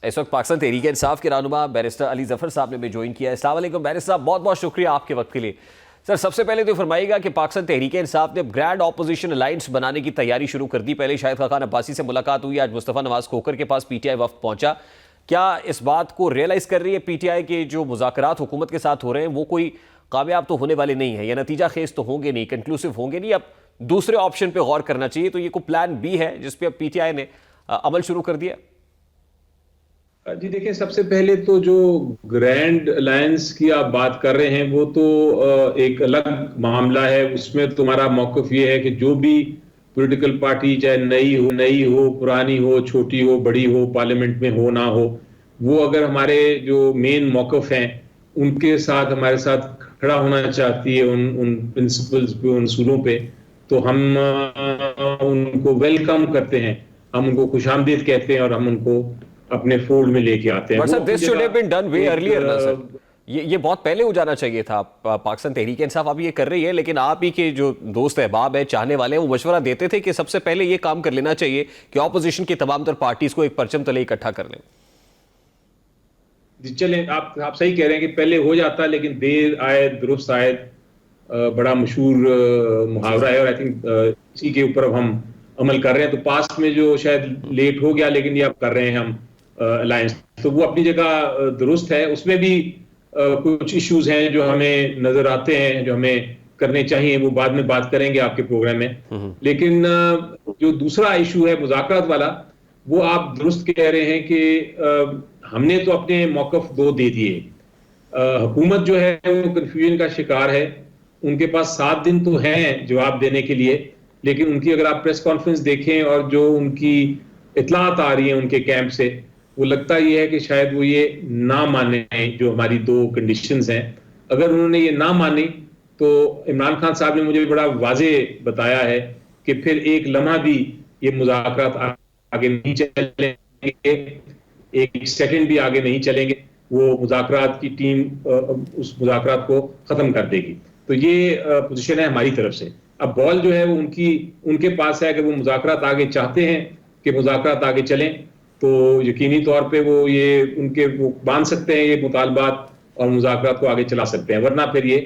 इस वक्त पाकिस्तान तहरीक इंसाफ के रहनुमा बैरिस्टर अली जफर साहब ने भी ज्वाइन किया है। अस्सलाम वालेकुम बैरिस्टर साहब, बहुत बहुत शुक्रिया आपके वक्त के लिए। सर, सबसे पहले तो फरमाइएगा कि पाकिस्तान तहरीक इंसाफ ने ग्रैंड ऑपोजिशन अलायंस बनाने की तैयारी शुरू कर दी। पहले शाहिद खान अब्बासी से मुलाकात हुई, आज मुस्तफ़ा नवाज खोखर के पास पीटीआई वफ्द पहुंचा। क्या इस बात को रियलाइज कर रही है पीटीआई के जो मुज़ाकरात हुकूमत के साथ हो रहे हैं वो कोई कामयाब तो होने वाले नहीं है, या नतीजा खेज तो होंगे नहीं, कंक्लूसिव होंगे नहीं, अब दूसरे ऑप्शन पे गौर करना चाहिए? तो ये कोई प्लान बी है जिसपे अब पीटीआई ने अमल शुरू कर दिया? जी देखिए, सबसे पहले तो जो ग्रैंड अलायंस की आप बात कर रहे हैं वो तो एक अलग मामला है। उसमें तुम्हारा मौकफ ये है कि जो भी पॉलिटिकल पार्टी, चाहे नई हो, पुरानी हो, छोटी हो, बड़ी हो, पार्लियामेंट में हो ना हो, वो अगर हमारे जो मेन मौकफ हैं उनके साथ हमारे साथ खड़ा होना चाहती है, उन प्रिंसिपल्स पे, उन उसूलों पे, तो हम उनको वेलकम करते हैं, हम उनको खुशामदीद कहते हैं और हम उनको अपने फोल्ड में लेके आते हैं। But sir, this should have been done way earlier ना सर? ये बहुत पहले हो जाना चाहिए था। पाकिस्तान तहरीक इंसाफ अब ये कर रही है, लेकिन आप ही के जो दोस्त अहबाब है, चाहने वाले हैं, वो मशवरा देते थे कि सबसे पहले ये काम कर लेना चाहिए कि ऑपोजिशन की तमाम तर पार्टीज को एक परचम तले इकट्ठा कर लें। चलें, आप सही कह रहे हैं कि पहले हो जाता, लेकिन देर आए दुरुस्त आए बड़ा मशहूर मुहावरा है, और आई थिंक इसी के ऊपर अब हम अमल कर रहे हैं। तो पास्ट में जो शायद लेट हो गया, लेकिन ये अब कर रहे हैं हम अलायंस, तो वो अपनी जगह दुरुस्त है। उसमें भी कुछ इश्यूज हैं जो हमें नजर आते हैं, जो हमें करने चाहिए, वो बाद में बात करेंगे आपके प्रोग्राम में। लेकिन जो दूसरा इशू है मुज़ाकरात वाला, वो आप दुरुस्त कह रहे हैं कि हमने तो अपने मौकफ दो दे दिए। हुकूमत जो है वो कंफ्यूजन का शिकार है। उनके पास 7 दिन तो हैं जवाब देने के लिए, लेकिन उनकी अगर आप प्रेस कॉन्फ्रेंस देखें और जो उनकी इतलात आ रही है उनके कैंप से, वो लगता ये है कि शायद वो ये ना माने जो हमारी 2 कंडीशंस हैं। अगर उन्होंने ये ना मानी तो इमरान खान साहब ने मुझे बड़ा वाजे बताया है कि फिर एक लम्हा भी ये मुज़ाकरात आगे नहीं चलेंगे, एक सेकंड भी आगे नहीं चलेंगे। वो मुज़ाकरात की टीम उस मुज़ाकरात को खत्म कर देगी। तो ये पोजीशन है हमारी तरफ से। अब बॉल जो है वो उनके पास है। अगर वो मुज़ाकरात आगे चाहते हैं कि मुज़ाकरात आगे चलें, तो यकीनी तौर पे वो बांध सकते हैं ये मुतालबात और मुज़ाकरात को आगे चला सकते हैं, वरना फिर ये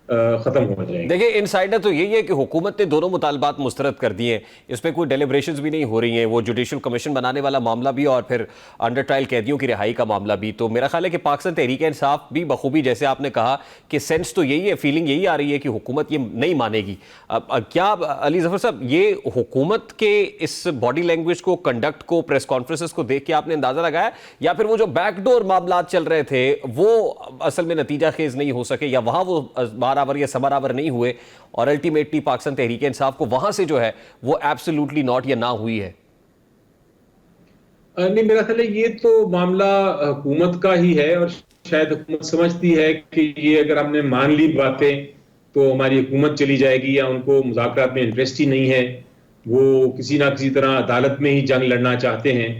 खत्म हो जाएंगे। देखिए, इनसाइडर तो यही है कि हुकूमत ने दोनों मुतालबात मुस्तरद कर दिए हैं, इसमें कोई डेलिब्रेशंस भी नहीं हो रही हैं, वो जुडिशल कमीशन बनाने वाला मामला भी और फिर अंडर ट्रायल कैदियों की रिहाई का मामला भी। तो मेरा ख्याल है कि पाकिस्तान तहरीक इंसाफ भी बखूबी, जैसे आपने कहा कि सेंस तो यही है, फीलिंग यही आ रही है कि हुकूमत ये नहीं मानेगी। अब क्या अली जफर साहब, ये हुकूमत के इस बॉडी लैंग्वेज को, कंडक्ट को, प्रेस कॉन्फ्रेंसेस को देख के आपने अंदाजा लगाया, या फिर वो जो बैकडोर मामला चल रहे थे वो असल में नतीजा खेज नहीं हो सके, या वहां वो बारावर या सबरावर नहीं हुए और अल्टीमेटली पाकिस्तान तहरीक इंसाफ को वहां से जो है वो एब्सोल्युटली नॉट या ना हुई है? नहीं, मेरा ख्याल है ये तो मामला हुकूमत का ही है, और शायद हुकूमत समझती है कि ये अगर हमने मान ली बातें तो हमारी हुकूमत चली जाएगी, या उनको मुज़ाकरात में इंटरेस्ट ही नहीं है। वो किसी ना किसी तरह अदालत में ही जंग लड़ना चाहते हैं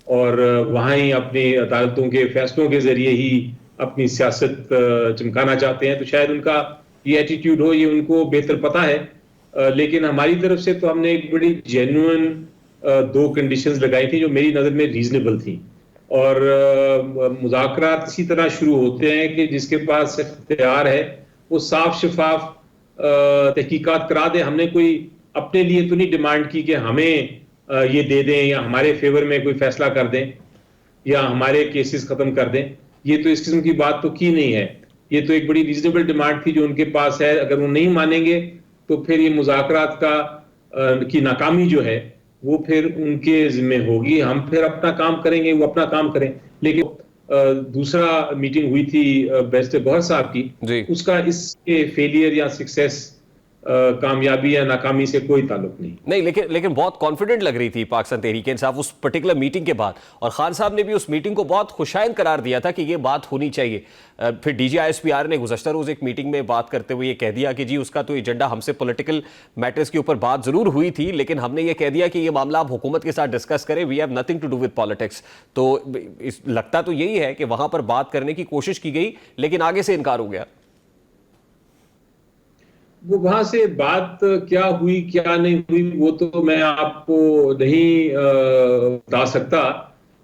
और वहाँ ही अपनी अदालतों के फैसलों के जरिए ही अपनी सियासत चमकाना चाहते हैं। तो शायद उनका ये एटीट्यूड हो, ये उनको बेहतर पता है। लेकिन हमारी तरफ से तो हमने एक बड़ी जेन्युइन 2 कंडीशंस लगाई थी जो मेरी नज़र में रीजनेबल थी। और मुज़ाकरात इसी तरह शुरू होते हैं कि जिसके पास इख्तियार है वो साफ शफाफ तहकीकात करा दे। हमने कोई अपने लिए तो नहीं डिमांड की कि हमें ये दे दें या हमारे फेवर में कोई फैसला कर दें या हमारे केसेस खत्म कर दें। ये तो इस किस्म की बात तो की नहीं है। ये तो एक बड़ी रीजनेबल डिमांड थी जो उनके पास है। अगर वो नहीं मानेंगे तो फिर ये मुज़ाकरात की नाकामी जो है वो फिर उनके जिम्मे होगी। हम फिर अपना काम करेंगे, वो अपना काम करें। लेकिन दूसरा मीटिंग हुई थी बैरिस्टर गौहर साहब की, उसका इसके फेलियर या सक्सेस, कामयाबी या नाकामी से कोई ताल्लुक नहीं। लेकिन बहुत कॉन्फिडेंट लग रही थी पाकिस्तान तहरीक इंसाफ उस पर्टिकुलर मीटिंग के बाद, और खान साहब ने भी उस मीटिंग को बहुत खुशाइन करार दिया था कि ये बात होनी चाहिए। फिर DGISPR ने गुज़श्ता रोज एक मीटिंग में बात करते हुए ये कह दिया कि जी उसका तो एजेंडा हमसे पॉलिटिकल मैटर्स के ऊपर बात जरूर हुई थी, लेकिन हमने ये कह दिया कि ये मामला आप हुकूमत के साथ डिस्कस करें, we have nothing to do with politics. तो लगता तो यही है कि वहां पर बात करने की कोशिश की गई, लेकिन आगे से इनकार हो गया। वो वहां से बात क्या हुई क्या नहीं हुई वो तो मैं आपको नहीं बता सकता,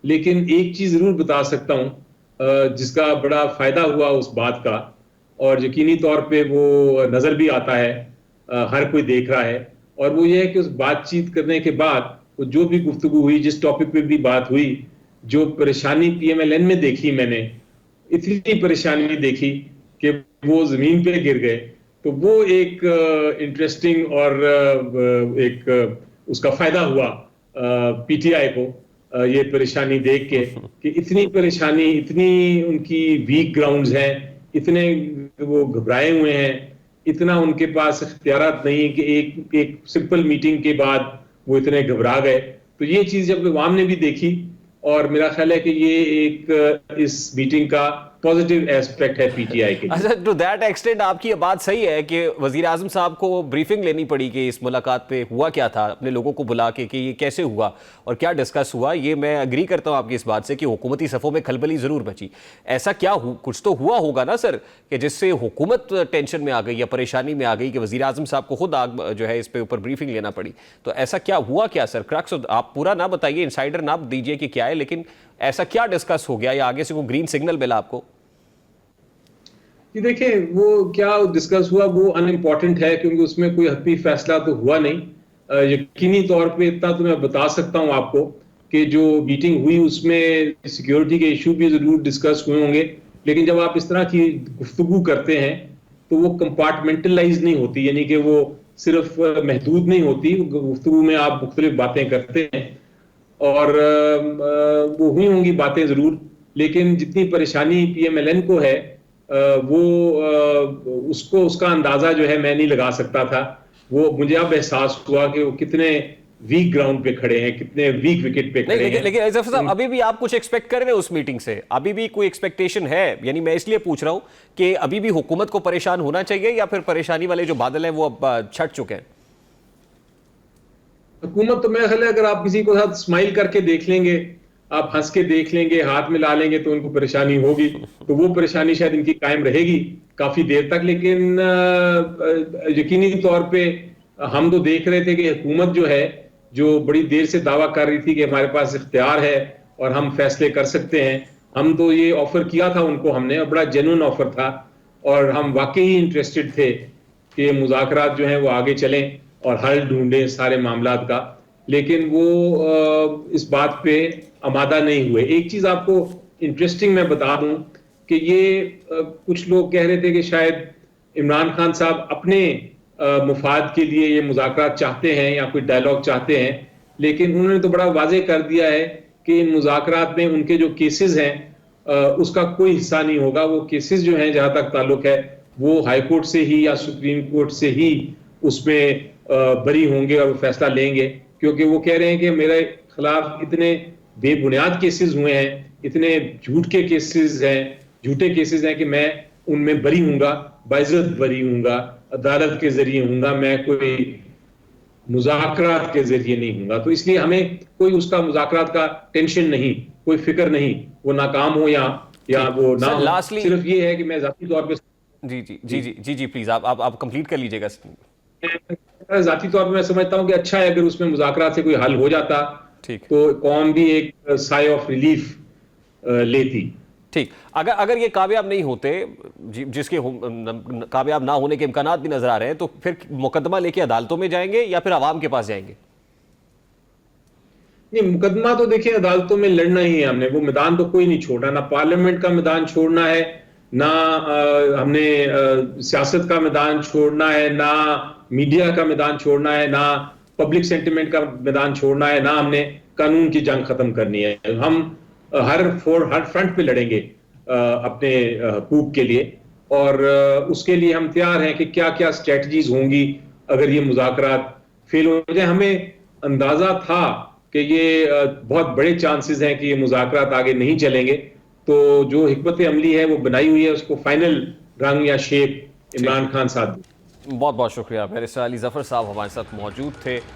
लेकिन एक चीज जरूर बता सकता हूं जिसका बड़ा फायदा हुआ उस बात का, और यकीनी तौर पे वो नजर भी आता है, हर कोई देख रहा है, और वो ये है कि उस बातचीत करने के बाद वो जो भी गुफ्तगू हुई, जिस टॉपिक पे भी बात हुई, जो परेशानी पीएमएलएन में देखी मैंने, इतनी परेशानी देखी कि वो जमीन पे गिर गए। तो वो एक इंटरेस्टिंग और उसका फायदा हुआ पीटीआई को, ये परेशानी देख के कि इतनी परेशानी, इतनी उनकी वीक ग्राउंड्स हैं, इतने वो घबराए हुए हैं, इतना उनके पास इख्तियारात नहीं कि एक सिंपल मीटिंग के बाद वो इतने घबरा गए। तो ये चीज जब अवाम ने भी देखी, और मेरा ख्याल है कि ये एक इस मीटिंग का पॉजिटिव एस्पेक्ट है पीटीआई के लिए। अच्छा, टू दैट एक्सटेंट आपकी ये बात सही है कि वजीर आजम साहब को ब्रीफिंग लेनी पड़ी कि इस मुलाकात पे हुआ क्या था, अपने लोगों को बुला के कि ये कैसे हुआ और क्या डिस्कस हुआ। ये मैं अग्री करता हूँ आपकी इस बात से कि हुकूमती सफ़ों में खलबली ज़रूर बची। ऐसा क्या कुछ तो हुआ होगा ना सर, कि जिससे हुकूमत टेंशन में आ गई या परेशानी में आ गई कि वजीर आजम साहब को खुद जो है इस पे ऊपर ब्रीफिंग लेना पड़ी। तो ऐसा क्या हुआ क्या सर? क्रक्स आप पूरा ना बताइए, इंसाइडर ना दीजिए कि क्या है, लेकिन ऐसा क्या डिस्कस हो गया या आगे से कोई ग्रीन सिग्नल मिला आपको? कि देखिए, वो क्या डिस्कस हुआ वो अनइम्पॉर्टेंट है, क्योंकि उसमें कोई हतमी फैसला तो हुआ नहीं। यकीनी तौर पे इतना तो मैं बता सकता हूं आपको कि जो मीटिंग हुई उसमें सिक्योरिटी के इशू भी जरूर डिस्कस हुए होंगे, लेकिन जब आप इस तरह की गुफ्तगू करते हैं तो वो कंपार्टमेंटलाइज नहीं होती, यानी कि वो सिर्फ महदूद नहीं होती। गुफ्तगू में आप मुख्तलिफ बातें करते हैं, और वो हुई होंगी बातें जरूर, लेकिन जितनी परेशानी पीएमएलएन को है वो उसको उसका अंदाजा जो है मैं नहीं लगा सकता था। वो मुझे अब एहसास हुआ कि वो कितने वीक ग्राउंड पे खड़े हैं, कितने वीक विकेट पे खड़े हैं। लेकिन जफर साहब, अभी भी आप कुछ एक्सपेक्ट कर रहे हैं उस मीटिंग से? अभी भी कोई एक्सपेक्टेशन है? यानी मैं इसलिए पूछ रहा हूं कि अभी भी हुकूमत को परेशान होना चाहिए, या फिर परेशानी वाले जो बादल हैं वो अब छट चुके हैं? हुकूमत तो मेरा ख्याल है, अगर आप किसी को साथ स्माइल करके देख लेंगे, आप हंस के देख लेंगे, हाथ मिला लेंगे, तो उनको परेशानी होगी, तो वो परेशानी शायद इनकी कायम रहेगी काफी देर तक। लेकिन यकीनी तौर पे हम तो देख रहे थे कि हुकूमत जो है, जो बड़ी देर से दावा कर रही थी कि हमारे पास इख्तियार है और हम फैसले कर सकते हैं, हम तो ये ऑफर किया था उनको हमने, और बड़ा जेन्युइन ऑफर था, और हम वाकई ही इंटरेस्टेड थे कि मुज़ाकरात जो हैं वो आगे चलें और हल ढूंढें सारे मामलात का। लेकिन वो इस बात पे आमादा नहीं हुए। एक चीज आपको इंटरेस्टिंग मैं बता दूं कि ये कुछ लोग कह रहे थे कि शायद इमरान खान साहब अपने मुफाद के लिए ये मुज़ाकरात चाहते हैं या कोई डायलॉग चाहते हैं, लेकिन उन्होंने तो बड़ा वाज़ेह कर दिया है कि इन मुज़ाकरात में उनके जो केसेस हैं उसका कोई हिस्सा नहीं होगा। वो केसेस जो हैं, जहां तक ताल्लुक है, वो हाई कोर्ट से ही या सुप्रीम कोर्ट से ही उसमें बरी होंगे और फैसला लेंगे, क्योंकि वो कह रहे हैं कि मेरे खिलाफ इतने बेबुनियाद केसेस हुए हैं, इतने झूठे केसेस हैं कि मैं उनमें बरी हूंगा, बाइज्जत बरी हूंगा, अदालत के जरिए हूंगा, मैं कोई मुज़ाकरात के जरिए नहीं हूंगा। तो इसलिए हमें कोई उसका मुज़ाकरात का टेंशन नहीं, कोई फिक्र नहीं, वो नाकाम हो या वो ना हो। सिर्फ ये है कि मैं जाती तौर पे जी प्लीज आप कंप्लीट कर लीजिएगा। जाती तौर पे मैं समझता हूं कि अच्छा है अगर उसमें मुज़ाकरात से कोई हल हो जाता, तो कौम भी एक साइ ऑफ रिलीफ लेती। ठीक, अगर ये कामयाब नहीं होते, जिसके कामयाब ना होने के इम्कानात भी नजर आ रहे हैं, तो फिर मुकदमा लेके अदालतों में जाएंगे या फिर आवाम के पास जाएंगे? नहीं, मुकदमा तो देखिए अदालतों में लड़ना ही है हमने, वो मैदान तो कोई नहीं छोड़ना, ना पार्लियामेंट का मैदान छोड़ना है, ना हमने सियासत का मैदान छोड़ना है, ना मीडिया का मैदान छोड़ना है, ना पब्लिक सेंटिमेंट का मैदान छोड़ना है, ना हमने कानून की जंग खत्म करनी है। हम हर फ्रंट पे लड़ेंगे अपने हकूक के लिए, और उसके लिए हम तैयार हैं कि क्या क्या स्ट्रेटजीज होंगी अगर ये मुज़ाकरात फेल हो जाए। हमें अंदाजा था कि ये बहुत बड़े चांसेस हैं कि ये मुज़ाकरात आगे नहीं चलेंगे, तो जो हिकमत अमली है वो बनाई हुई है, उसको फाइनल रंग या शेप इमरान खान साहब। बहुत बहुत शुक्रिया। बैरिस्टर अली जफर साहब हमारे साथ मौजूद थे।